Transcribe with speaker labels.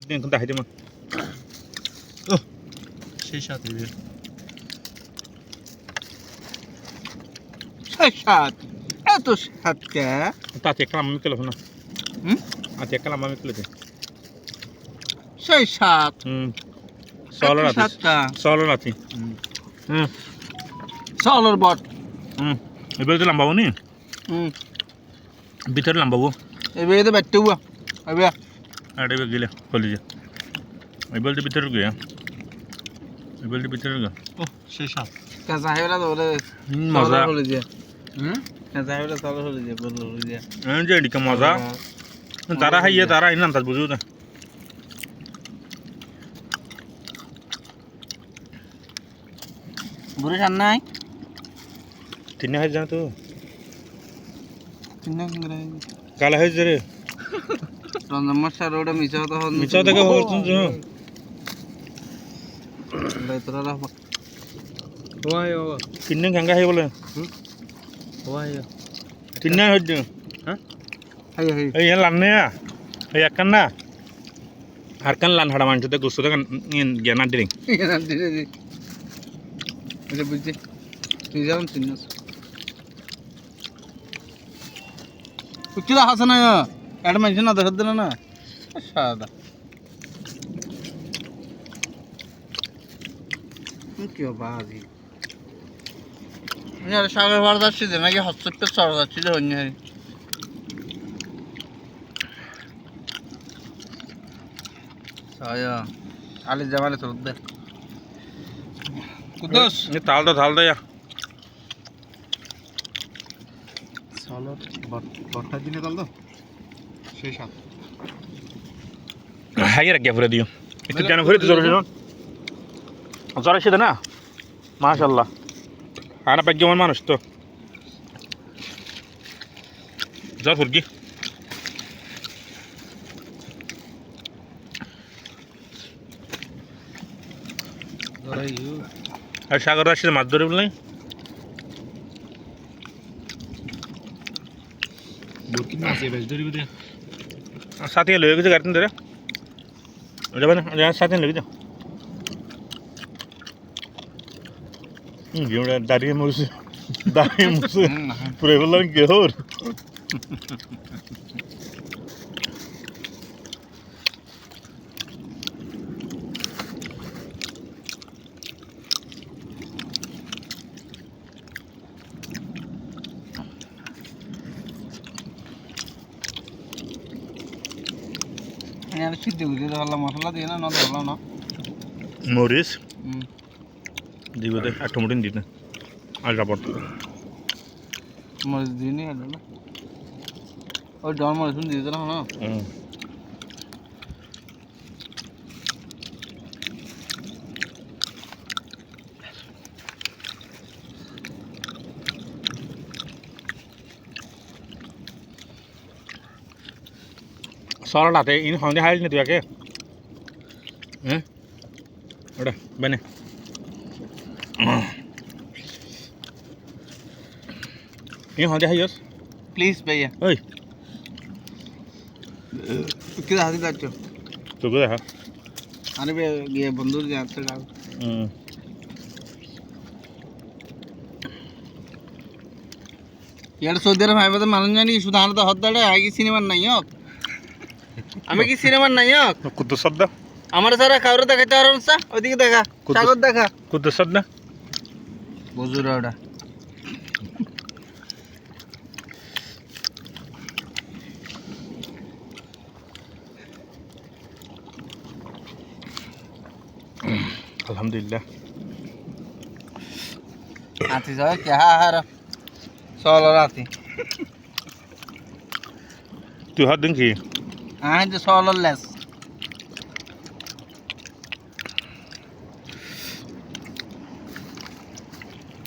Speaker 1: এখন দেখাই দিমা ও সেই সাথে
Speaker 2: সাত এত সাত কে
Speaker 1: তাতে একটা আমি কেলো না আতে একটা আমি কেলো
Speaker 2: সেই সাত
Speaker 1: সলর আতি সলর আতি
Speaker 2: সলর বট
Speaker 1: এবার তো লম্বাবো নি ভিতরে লম্বাবো
Speaker 2: এবার তো ব্যাটে হুয়া এবার
Speaker 1: আরে এবার গেলে কলি যা এবার তো ভিতরে গিয়া এবার তো ভিতরে গিয়া ও সেই সাত
Speaker 2: কাঁচা হয়ে গেল তো
Speaker 1: মজা
Speaker 2: হলে যে কাঁচা হয়ে গেল সলর হলে যে বললো হলে যে
Speaker 1: যে এদিকে মজা তারা খাইয়ে তারা ইনান তার বুঝু না
Speaker 2: বুড়ি খান নাই
Speaker 1: তিন হাজার জানো তো
Speaker 2: তিন
Speaker 1: কালা হয়েছে রে
Speaker 2: রঞ্জন মাস্টার ওটা মিছা কথা হন
Speaker 1: মিছা থেকে হচ্ছেন তো
Speaker 2: তোরা
Speaker 1: ওয়াই ও তিন দিন খাঙ্গা হয়ে বলে ওয়াই তিন দিন হচ্ছে হ্যাঁ এই লান্নে এই একখান না আর কান লান হাড়া মানুষ গুছো তো জ্ঞান আর দিন
Speaker 2: এটা বুঝছি তুই যাও চিনিস কুচিলা হাসে না এটা মানুষ না দেখা দিল না সাদা কি বাজি সাগর ভাড়া যাচ্ছি নাকি হস্তক্ষেপ সরা যাচ্ছি যে অন্য আলি জামালে তো দে কুদস
Speaker 1: তাল দে
Speaker 2: চলো বটটা দিনে তাল তো সেই সাত
Speaker 1: হাই রাখ গিয়া দিও একটু জানো ঘুরে তো জরুরি না জ্বর এসে না মাশাআল্লাহ আর ভাগ্যবান মানুষ তো জ্বর ফুরকি আর সাগর আসছে মাছ ধরে বলে সাথে লয়ে গেছে গাড়ি ধরে যাবে না সাথে লেগে যাও দাঁড়িয়ে মরছে পুরে বললাম গেহর
Speaker 2: সিদ্ধ বুঝে ভালো মশলা দিয়ে না নয় ভালো না
Speaker 1: মরিচ দিব দে একটা মুটিন দিতে আর রাবট
Speaker 2: মরিচ দিয়ে নি না ওই ডর মরিচ দিয়ে দিল না
Speaker 1: সরলাতে ইন হন্দে হাইল নি তুই আগে হ্যাঁ ওটা বানে ইন হন্দে হাইস
Speaker 2: প্লিজ ভাইয়া
Speaker 1: ওই
Speaker 2: কি হাতে যাচ্ছ
Speaker 1: তো গো দেখা
Speaker 2: আরে গিয়ে বন্ধুর যাচ্ছে গাল ইয়ার সৌদি আরব ভাই বাদে মানুষ জানি শুধু আনতে হদ্দাড়ে আই কি সিনেমার নাই হোক আমি কি সিনেমার নাই হোক
Speaker 1: কুদ্দু সদ্দা
Speaker 2: আমার সারা কাউরে দেখাইতে পারো না ওইদিকে দেখা সাগর দেখা
Speaker 1: কুদ্দু সদ্দা
Speaker 2: বুঝুরা ওটা
Speaker 1: আলহামদুলিল্লাহ
Speaker 2: আতি যাও কি হার চলো রাতি
Speaker 1: তুই হাত দিন কি
Speaker 2: আই যে চলো লেস